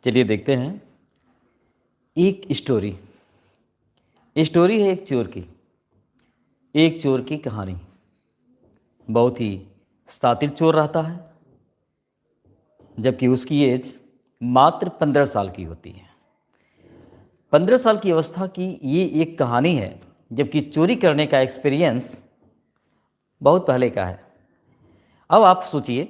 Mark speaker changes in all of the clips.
Speaker 1: चलिए देखते हैं एक स्टोरी है एक चोर की कहानी। बहुत ही शातिर चोर रहता है, जबकि उसकी एज मात्र 15 साल की होती है। 15 साल की अवस्था की ये एक कहानी है, जबकि चोरी करने का एक्सपीरियंस बहुत पहले का है। अब आप सोचिए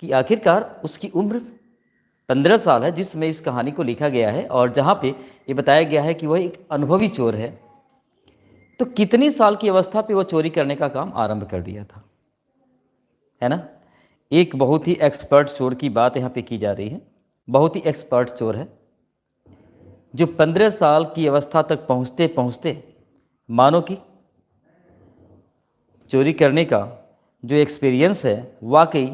Speaker 1: कि आखिरकार उसकी उम्र 15 साल है जिसमें इस कहानी को लिखा गया है, और जहाँ पे ये बताया गया है कि वह एक अनुभवी चोर है, तो कितनी साल की अवस्था पे वो चोरी करने का काम आरंभ कर दिया था, है ना। एक बहुत ही एक्सपर्ट चोर की बात यहाँ पे की जा रही है। बहुत ही एक्सपर्ट चोर है जो 15 साल की अवस्था तक पहुँचते पहुँचते मानो कि चोरी करने का जो एक्सपीरियंस है वाकई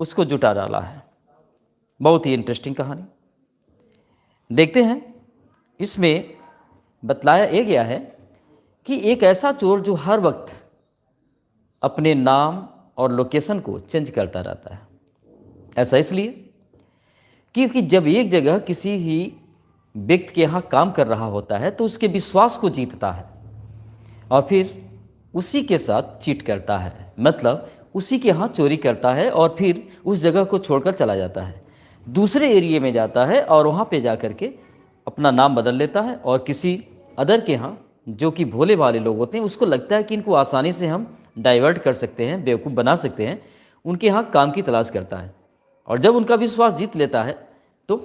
Speaker 1: उसको जुटा डाला है। बहुत ही इंटरेस्टिंग कहानी देखते हैं। इसमें बतलाया ये गया है कि एक ऐसा चोर जो हर वक्त अपने नाम और लोकेशन को चेंज करता रहता है। ऐसा इसलिए क्योंकि जब एक जगह किसी ही व्यक्ति के यहाँ काम कर रहा होता है तो उसके विश्वास को जीतता है और फिर उसी के साथ चीट करता है, मतलब उसी के यहाँ चोरी करता है और फिर उस जगह को छोड़कर चला जाता है, दूसरे एरिया में जाता है और वहाँ पे जा कर के अपना नाम बदल लेता है। और किसी अदर के यहाँ, जो कि भोले भाले लोग होते हैं, उसको लगता है कि इनको आसानी से हम डाइवर्ट कर सकते हैं, बेवकूफ़ बना सकते हैं, उनके यहाँ काम की तलाश करता है। और जब उनका विश्वास जीत लेता है तो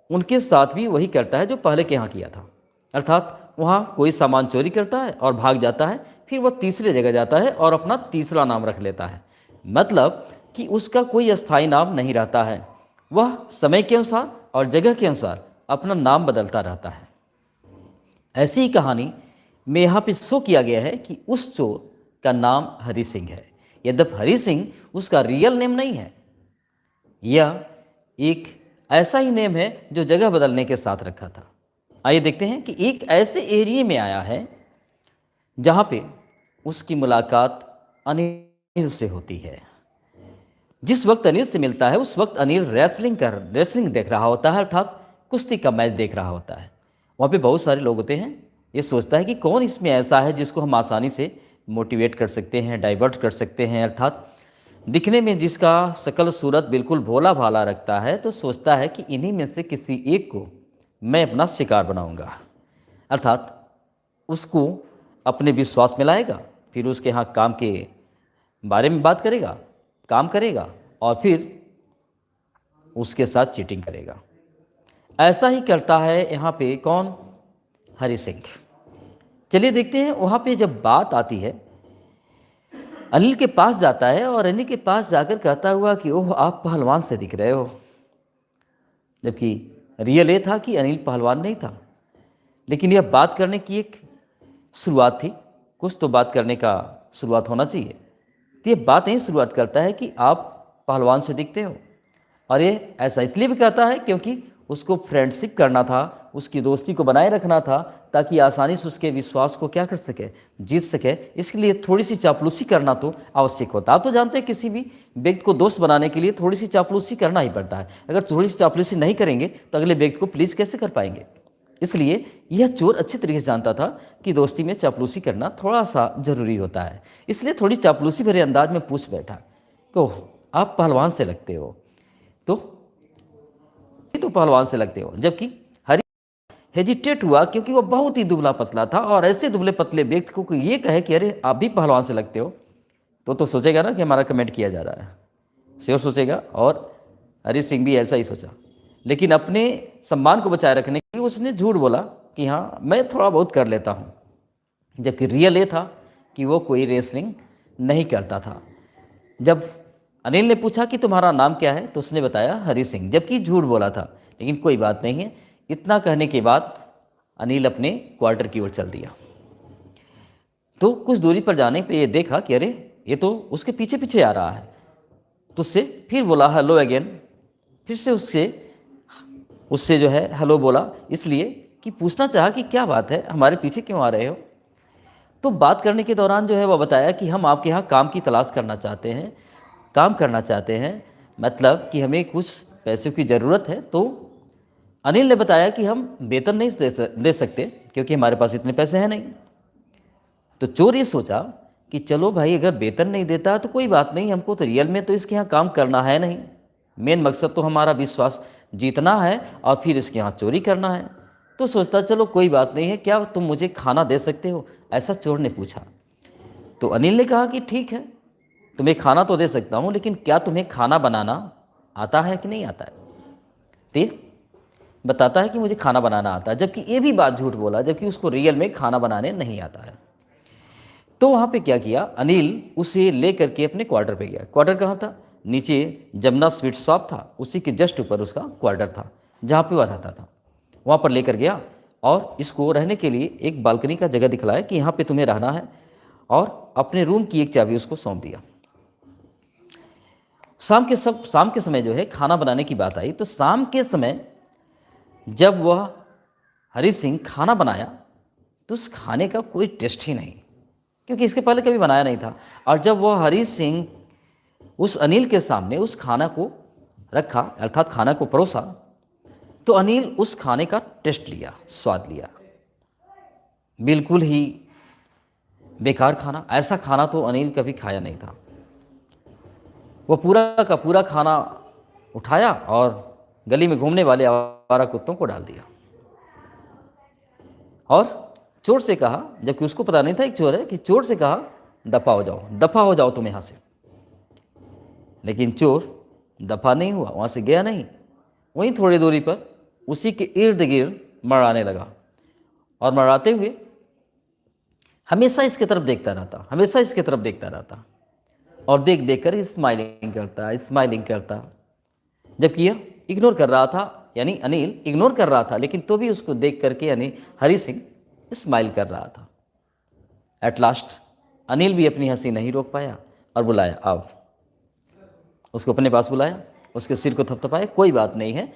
Speaker 1: उनके साथ भी वही करता है जो पहले के यहाँ किया था, अर्थात वहाँ कोई सामान चोरी करता है और भाग जाता है, फिर वह तीसरे जगह जाता है और अपना तीसरा नाम रख लेता है। मतलब कि उसका कोई अस्थायी नाम नहीं रहता है, वह समय के अनुसार और जगह के अनुसार अपना नाम बदलता रहता है। ऐसी ही कहानी में यहाँ पे शो किया गया है कि उस चोर का नाम हरि सिंह है। यद्यपि हरि सिंह उसका रियल नेम नहीं है, यह एक ऐसा ही नेम है जो जगह बदलने के साथ रखा था। आइए देखते हैं कि एक ऐसे एरिया में आया है जहाँ पे उसकी मुलाकात अनिल से होती है। जिस वक्त अनिल से मिलता है उस वक्त अनिल रेसलिंग देख रहा होता है, अर्थात कुश्ती का मैच देख रहा होता है। वहाँ पे बहुत सारे लोग होते हैं। ये सोचता है कि कौन इसमें ऐसा है जिसको हम आसानी से मोटिवेट कर सकते हैं, डाइवर्ट कर सकते हैं, अर्थात दिखने में जिसका शकल सूरत बिल्कुल भोला भाला रखता है। तो सोचता है कि इन्हीं में से किसी एक को मैं अपना शिकार बनाऊंगा, अर्थात उसको अपने विश्वास में लाएगा, फिर उसके यहाँ काम के बारे में बात करेगा, काम करेगा और फिर उसके साथ चीटिंग करेगा। ऐसा ही करता है यहाँ पे कौन? हरि सिंह। चलिए देखते हैं। वहाँ पे जब बात आती है, अनिल के पास जाता है और अनिल के पास जाकर कहता हुआ कि ओह, आप पहलवान से दिख रहे हो। जबकि रियल ये था कि अनिल पहलवान नहीं था, लेकिन यह बात करने की एक शुरुआत थी। कुछ तो बात करने का शुरुआत होना चाहिए। तो ये बात यही शुरुआत करता है कि आप पहलवान से दिखते हो। और ये ऐसा इसलिए भी कहता है क्योंकि उसको फ्रेंडशिप करना था, उसकी दोस्ती को बनाए रखना था, ताकि आसानी से उसके विश्वास को क्या कर सके, जीत सके। इसके लिए थोड़ी सी चापलूसी करना तो आवश्यक होता है। आप तो जानते हैं किसी भी व्यक्ति को दोस्त बनाने के लिए थोड़ी सी चापलूसी करना ही पड़ता है। अगर थोड़ी सी चापलूसी नहीं करेंगे तो अगले व्यक्ति को प्लीज़ कैसे कर पाएंगे। इसलिए यह चोर अच्छी तरीके से जानता था कि दोस्ती में चापलूसी करना थोड़ा सा ज़रूरी होता है। इसलिए थोड़ी चापलूसी भरे अंदाज में पूछ बैठा कि आप पहलवान से लगते हो, तो पहलवान से लगते हो। जबकि हरि हेजिटेट हुआ क्योंकि वो बहुत ही दुबला पतला था, और ऐसे दुबले पतले व्यक्ति को ये कहे कि अरे आप भी पहलवान से लगते हो, तो सोचेगा ना कि हमारा कमेंट किया जा रहा है, श्योर सोचेगा। और हरि सिंह भी ऐसा ही सोचा, लेकिन अपने सम्मान को बचाए रखने के लिए उसने झूठ बोला कि हाँ, मैं थोड़ा बहुत कर लेता हूँ। जबकि रियल ये था कि वो कोई रेसलिंग नहीं करता था। जब अनिल ने पूछा कि तुम्हारा नाम क्या है, तो उसने बताया हरि सिंह, जबकि झूठ बोला था। लेकिन कोई बात नहीं है, इतना कहने के बाद अनिल अपने क्वार्टर की ओर चल दिया। तो कुछ दूरी पर जाने पे ये देखा कि अरे, ये तो उसके पीछे पीछे आ रहा है। तो उससे फिर बोला हेलो अगेन, फिर से उससे जो है हेलो बोला, इसलिए कि पूछना चाहा कि क्या बात है, हमारे पीछे क्यों आ रहे हो। तो बात करने के दौरान जो है वह बताया कि हम आपके यहाँ काम की तलाश करना चाहते हैं, काम करना चाहते हैं, मतलब कि हमें कुछ पैसों की ज़रूरत है, तो अनिल ने बताया कि हम वेतन नहीं दे सकते क्योंकि हमारे पास इतने पैसे हैं नहीं। तो चोर ये सोचा कि चलो भाई, अगर वेतन नहीं देता तो कोई बात नहीं, हमको तो रियल में तो इसके यहाँ काम करना है नहीं, मेन मकसद तो हमारा विश्वास जीतना है और फिर इसके यहाँ चोरी करना है। तो सोचता चलो कोई बात नहीं है, क्या तुम मुझे खाना दे सकते हो, ऐसा चोर ने पूछा। तो अनिल ने कहा कि ठीक है, तुम्हें खाना तो दे सकता हूँ, लेकिन क्या तुम्हें खाना बनाना आता है कि नहीं आता है। तो बताता है कि मुझे खाना बनाना आता है, जबकि ये भी बात झूठ बोला, जबकि उसको रियल में खाना बनाने नहीं आता है। तो वहाँ पे क्या किया, अनिल उसे ले करके अपने क्वार्टर पे गया। क्वार्टर कहाँ था, नीचे जमुना स्वीट शॉप था, उसी के जस्ट ऊपर उसका क्वार्टर था जहाँ पे वह रहता था। वहाँ पर लेकर गया और इसको रहने के लिए एक बालकनी का जगह दिखलाया कि यहाँ पे तुम्हें रहना है, और अपने रूम की एक चाबी उसको सौंप दिया। शाम के समय जो है खाना बनाने की बात आई, तो शाम के समय जब वह हरी सिंह खाना बनाया तो उस खाने का कोई टेस्ट ही नहीं, क्योंकि इसके पहले कभी बनाया नहीं था। और जब वह हरी सिंह उस अनिल के सामने उस खाना को रखा, अर्थात खाना को परोसा, तो अनिल उस खाने का टेस्ट लिया, स्वाद लिया, बिल्कुल ही बेकार खाना। ऐसा खाना तो अनिल कभी खाया नहीं था। वह पूरा का पूरा खाना उठाया और गली में घूमने वाले आवारा कुत्तों को डाल दिया, और चोर से कहा, जबकि उसको पता नहीं था एक चोर है, कि चोर से कहा दफा हो जाओ तुम यहाँ से। लेकिन चोर दफा नहीं हुआ, वहाँ से गया नहीं, वहीं थोड़ी दूरी पर उसी के इर्द गिर्द मराने लगा, और मराते हुए हमेशा इसकी तरफ देखता रहता, और देख देख कर स्माइलिंग करता, जबकि यह इग्नोर कर रहा था, यानी अनिल इग्नोर कर रहा था, लेकिन तो भी उसको देख करके यानी हरी सिंह स्माइल कर रहा था। एट लास्ट अनिल भी अपनी हंसी नहीं रोक पाया और बुलाया, आओ। उसको अपने पास बुलाया, उसके सिर को थपथपाया, कोई बात नहीं है,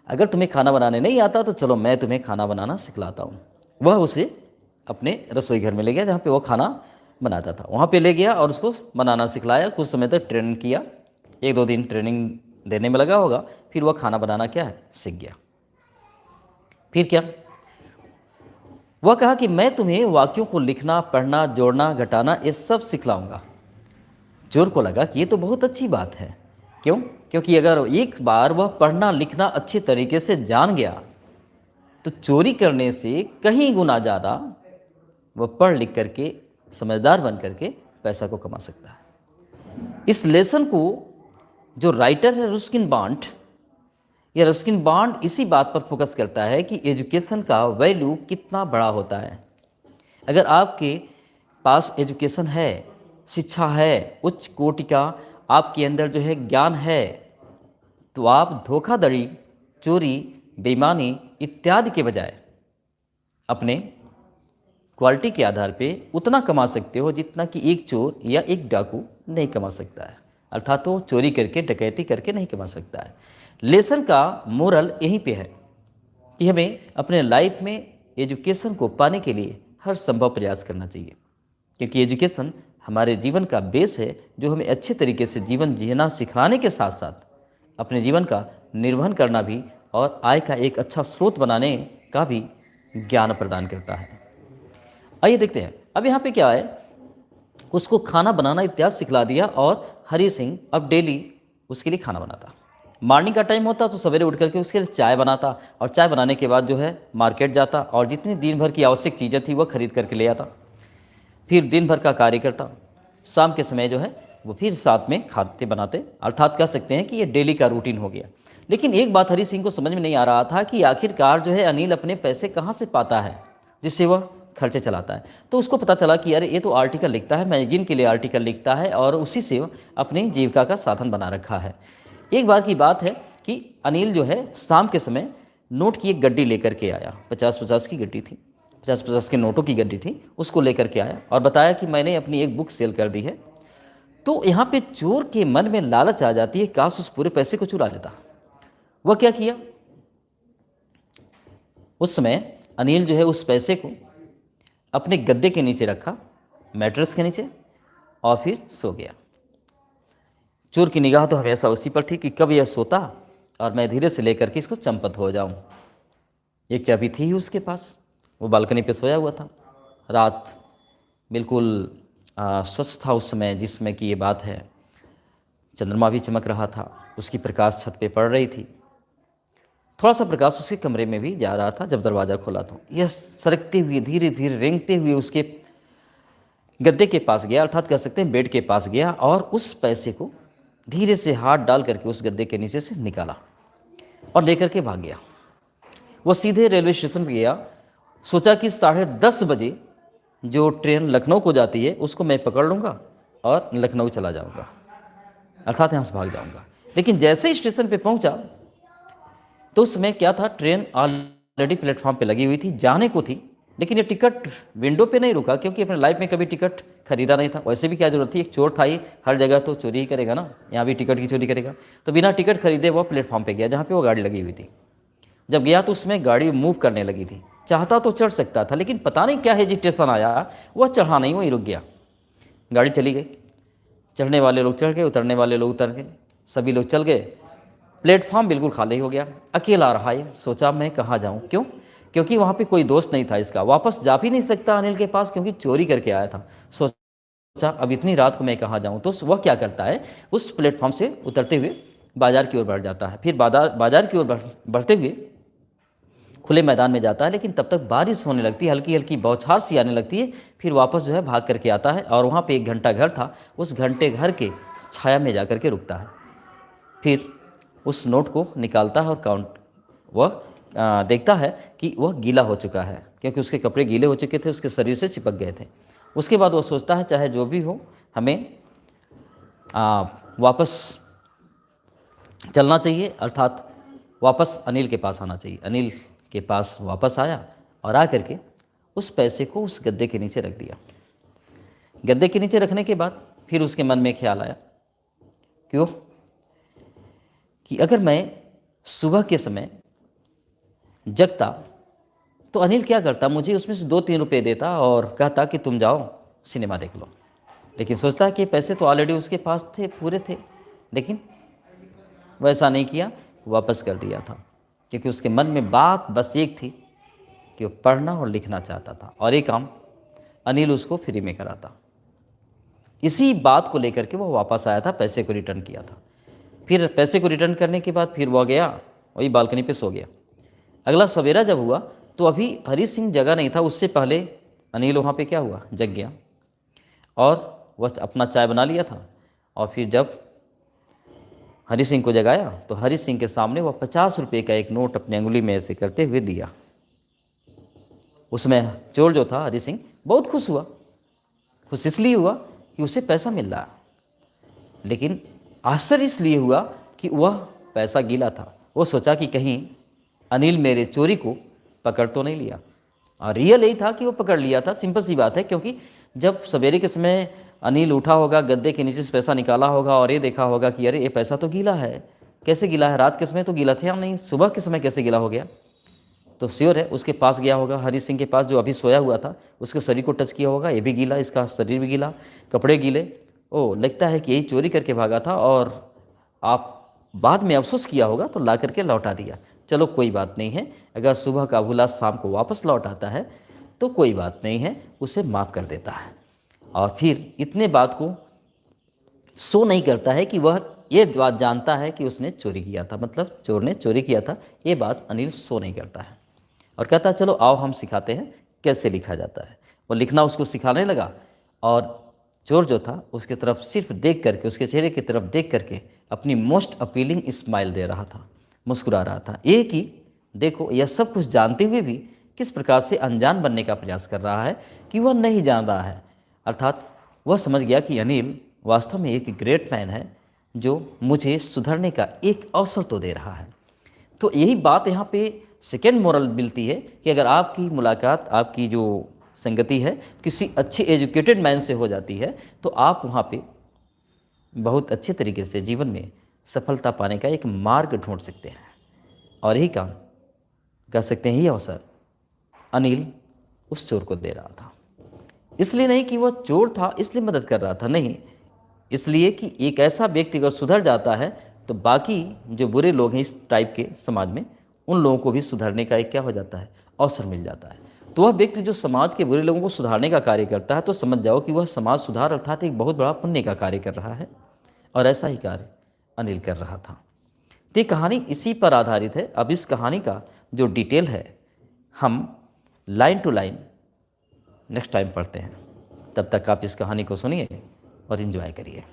Speaker 1: अगर तुम्हें खाना बनाने नहीं आता तो चलो मैं तुम्हें खाना बनाना सिखलाता हूँ। वह उसे अपने रसोई घर में ले गया जहाँ पे वो खाना बनाता था, वहाँ पे ले गया और उसको बनाना सिखलाया। कुछ समय तक ट्रेनिंग किया, 1-2 दिन ट्रेनिंग देने में लगा होगा, फिर वह खाना बनाना क्या है सीख गया। फिर क्या, वह कहा कि मैं तुम्हें वाक्यों को लिखना, पढ़ना, जोड़ना, घटाना ये सब सिखलाऊंगा। चोर को लगा कि ये तो बहुत अच्छी बात है। क्यों? क्योंकि अगर एक बार वह पढ़ना लिखना अच्छे तरीके से जान गया तो चोरी करने से कहीं गुना ज़्यादा वह पढ़ लिख करके समझदार बन करके पैसा को कमा सकता है। इस लेसन को जो राइटर है रस्किन बॉन्ड इसी बात पर फोकस करता है कि एजुकेशन का वैल्यू कितना बड़ा होता है। अगर आपके पास एजुकेशन है, शिक्षा है, उच्च कोटि का आपके अंदर जो है ज्ञान है, तो आप धोखाधड़ी, चोरी, बेईमानी इत्यादि के बजाय अपने क्वालिटी के आधार पे उतना कमा सकते हो जितना कि एक चोर या एक डाकू नहीं कमा सकता है, अर्थात तो चोरी करके, डकैती करके नहीं कमा सकता है। लेसन का मोरल यहीं पे है कि हमें अपने लाइफ में एजुकेशन को पाने के लिए हर संभव प्रयास करना चाहिए, क्योंकि एजुकेशन हमारे जीवन का बेस है, जो हमें अच्छे तरीके से जीवन जीना सिखाने के साथ साथ अपने जीवन का निर्वहन करना भी और आय का एक अच्छा स्रोत बनाने का भी ज्ञान प्रदान करता है। आइए देखते हैं अब यहाँ पे क्या है। उसको खाना बनाना इत्यादि सिखला दिया और हरी सिंह अब डेली उसके लिए खाना बनाता। मॉर्निंग का टाइम होता तो सवेरे उठ करके उसके लिए चाय बनाता, और चाय बनाने के बाद जो है मार्केट जाता और जितनी दिन भर की आवश्यक चीज़ें थी वह खरीद करके ले आता। फिर दिन भर का कार्य करता, शाम के समय जो है वो फिर साथ में खाते बनाते, अर्थात कह सकते हैं कि ये डेली का रूटीन हो गया। लेकिन एक बात हरी सिंह को समझ में नहीं आ रहा था कि आखिरकार जो है अनिल अपने पैसे कहाँ से पाता है जिससे वह खर्चे चलाता है। तो उसको पता चला कि अरे ये तो आर्टिकल लिखता है, मैगजीन के लिए आर्टिकल लिखता है और उसी से अपनी जीविका का साधन बना रखा है। एक बार की बात है कि अनिल जो है शाम के समय नोट की एक गड्डी लेकर के आया, 50-50 की गड्डी थी, 50-50 के नोटों की गड्डी थी, उसको लेकर के आया और बताया कि मैंने अपनी एक बुक सेल कर दी है। तो यहाँ पे चोर के मन में लालच आ जाती है, काश उस पूरे पैसे को चुरा लेता। वह क्या किया, उस समय अनिल जो है उस पैसे को अपने गद्दे के नीचे रखा, मैट्रेस के नीचे, और फिर सो गया। चोर की निगाह तो हमेशा उसी पर थी कि कब यह सोता और मैं धीरे से लेकर के इसको चंपत हो जाऊं। एक चाबी थी ही उसके पास, वो बालकनी पे सोया हुआ था। रात बिल्कुल स्वच्छ था उस समय, जिसमें कि ये बात है। चंद्रमा भी चमक रहा था, उसकी प्रकाश छत पे पड़ रही थी। थोड़ा सा प्रकाश उसके कमरे में भी जा रहा था जब दरवाज़ा खोला तो यह सरकते हुए धीरे धीरे रेंगते हुए उसके गद्दे के पास गया, अर्थात कह सकते हैं बेड के पास गया, और उस पैसे को धीरे से हाथ डाल करके उस गद्दे के नीचे से निकाला और लेकर के भाग गया। वो सीधे रेलवे स्टेशन पर गया, सोचा कि 10:30 बजे जो ट्रेन लखनऊ को जाती है उसको मैं पकड़ लूँगा और लखनऊ चला जाऊँगा, अर्थात यहाँ से भाग जाऊँगा। लेकिन जैसे ही स्टेशन पे पहुँचा तो उसमें क्या था, ट्रेन ऑलरेडी प्लेटफॉर्म पे लगी हुई थी, जाने को थी। लेकिन ये टिकट विंडो पे नहीं रुका, क्योंकि अपने लाइफ में कभी टिकट खरीदा नहीं था। वैसे भी क्या जरूरत थी, एक चोर था ही, हर जगह तो चोरी ही करेगा ना, यहाँ भी टिकट की चोरी करेगा। तो बिना टिकट खरीदे वो प्लेटफॉर्म पे गया जहाँ पे वो गाड़ी लगी हुई थी। जब गया तो उसमें गाड़ी मूव करने लगी थी, चाहता तो चढ़ सकता था, लेकिन पता नहीं क्या हेजिटेशन आया, वह चढ़ा नहीं, वहीं रुक गया। गाड़ी चली गई, चढ़ने वाले लोग चढ़ गए, उतरने वाले लोग उतर गए, सभी लोग चल गए। प्लेटफॉर्म बिल्कुल खाली हो गया, अकेला रहा ये। सोचा मैं कहाँ जाऊँ, क्यों? क्योंकि वहाँ पे कोई दोस्त नहीं था इसका, वापस जा भी नहीं सकता अनिल के पास, क्योंकि चोरी करके आया था। सोचा अब इतनी रात को मैं कहाँ जाऊँ। तो वह क्या करता है, उस प्लेटफॉर्म से उतरते हुए बाजार की ओर बढ़ जाता है। फिर बाजार की ओर बढ़ते हुए खुले मैदान में जाता है, लेकिन तब तक बारिश होने लगती है, हल्की हल्की बौछार सी आने लगती है। फिर वापस जो है भाग करके आता है, और वहाँ पे एक घंटा घर था, उस घंटे घर के छाया में जा कर के रुकता है। फिर उस नोट को निकालता है और वह देखता है कि वह गीला हो चुका है, क्योंकि उसके कपड़े गीले हो चुके थे, उसके शरीर से चिपक गए थे। उसके बाद वह सोचता है चाहे जो भी हो, हमें वापस चलना चाहिए, अर्थात वापस अनिल के पास आना चाहिए। अनिल के पास वापस आया और आकर के उस पैसे को उस गद्दे के नीचे रख दिया। गद्दे के नीचे रखने के बाद फिर उसके मन में ख्याल आया, क्यों कि अगर मैं सुबह के समय जगता तो अनिल क्या करता, मुझे उसमें से 2-3 रुपये देता और कहता कि तुम जाओ सिनेमा देख लो। लेकिन सोचता कि पैसे तो ऑलरेडी उसके पास थे, पूरे थे, लेकिन वैसा नहीं किया, वापस कर दिया था। क्योंकि उसके मन में बात बस एक थी कि वो पढ़ना और लिखना चाहता था, और ये काम अनिल उसको फ्री में कराता। इसी बात को लेकर के वो वापस आया था, पैसे को रिटर्न किया था। फिर पैसे को रिटर्न करने के बाद फिर वह गया, वही बालकनी पे सो गया। अगला सवेरा जब हुआ तो अभी हरी सिंह जगह नहीं था, उससे पहले अनिल वहाँ पे क्या हुआ, जग गया, और वह अपना चाय बना लिया था। और फिर जब हरी सिंह को जगाया तो हरी सिंह के सामने वह 50 रुपये का एक नोट अपनी अंगुली में ऐसे करते हुए दिया। उसमें चोर जो था हरी सिंह बहुत खुश हुआ। खुश इसलिए हुआ कि उसे पैसा मिल रहा, लेकिन आश्चर्य इसलिए हुआ कि वह पैसा गीला था। वो सोचा कि कहीं अनिल मेरे चोरी को पकड़ तो नहीं लिया, और रियल यही था कि वो पकड़ लिया था। सिंपल सी बात है, क्योंकि जब सवेरे के समय अनिल उठा होगा, गद्दे के नीचे से पैसा निकाला होगा और ये देखा होगा कि अरे ये पैसा तो गीला है, कैसे गीला है, रात के समय तो गीला था या नहीं, सुबह के समय कैसे गीला हो गया। तो श्योर है उसके पास गया होगा, हरी सिंह के पास जो अभी सोया हुआ था, उसके शरीर को टच किया होगा, ये भी गीला, इसका शरीर भी गीला, कपड़े गीले। ओ लगता है कि यही चोरी करके भागा था, और आप बाद में अफसोस किया होगा तो ला करके लौटा दिया। चलो कोई बात नहीं है, अगर सुबह का भूला शाम को वापस लौट आता है तो कोई बात नहीं है, उसे माफ़ कर देता है। और फिर इतने बात को शो नहीं करता है कि वह ये बात जानता है कि उसने चोरी किया था, मतलब चोर ने चोरी किया था, ये बात अनिल शो नहीं करता है। और कहता है चलो आओ हम सिखाते हैं कैसे लिखा जाता है। वो लिखना उसको सिखाने लगा, और चोर जो था उसकी तरफ सिर्फ देख करके, उसके चेहरे की तरफ देख करके अपनी मोस्ट अपीलिंग स्माइल दे रहा था, मुस्कुरा रहा था। एक ही देखो, यह सब कुछ जानते हुए भी किस प्रकार से अनजान बनने का प्रयास कर रहा है कि वह नहीं जान रहा है। अर्थात वह समझ गया कि अनिल वास्तव में एक ग्रेट मैन है, जो मुझे सुधरने का एक अवसर तो दे रहा है। तो यही बात यहाँ पे सेकेंड मोरल मिलती है कि अगर आपकी मुलाकात, आपकी जो संगति है किसी अच्छे एजुकेटेड मैन से हो जाती है, तो आप वहाँ पे बहुत अच्छे तरीके से जीवन में सफलता पाने का एक मार्ग ढूंढ सकते हैं। और यही काम कह सकते हैं, ये अवसर अनिल उस चोर को दे रहा था। इसलिए नहीं कि वह चोर था इसलिए मदद कर रहा था, नहीं, इसलिए कि एक ऐसा व्यक्ति अगर सुधर जाता है तो बाकी जो बुरे लोग हैं इस टाइप के समाज में, उन लोगों को भी सुधरने का एक क्या हो जाता है, अवसर मिल जाता है। तो वह व्यक्ति जो समाज के बुरे लोगों को सुधारने का कार्य करता है, तो समझ जाओ कि वह समाज सुधार अर्थात एक बहुत बड़ा पुण्य का कार्य कर रहा है। और ऐसा ही कार्य अनिल कर रहा था। तो ये कहानी इसी पर आधारित है। अब इस कहानी का जो डिटेल है हम line to line next time पढ़ते हैं। तब तक आप इस कहानी को सुनिए और एंजॉय करिए।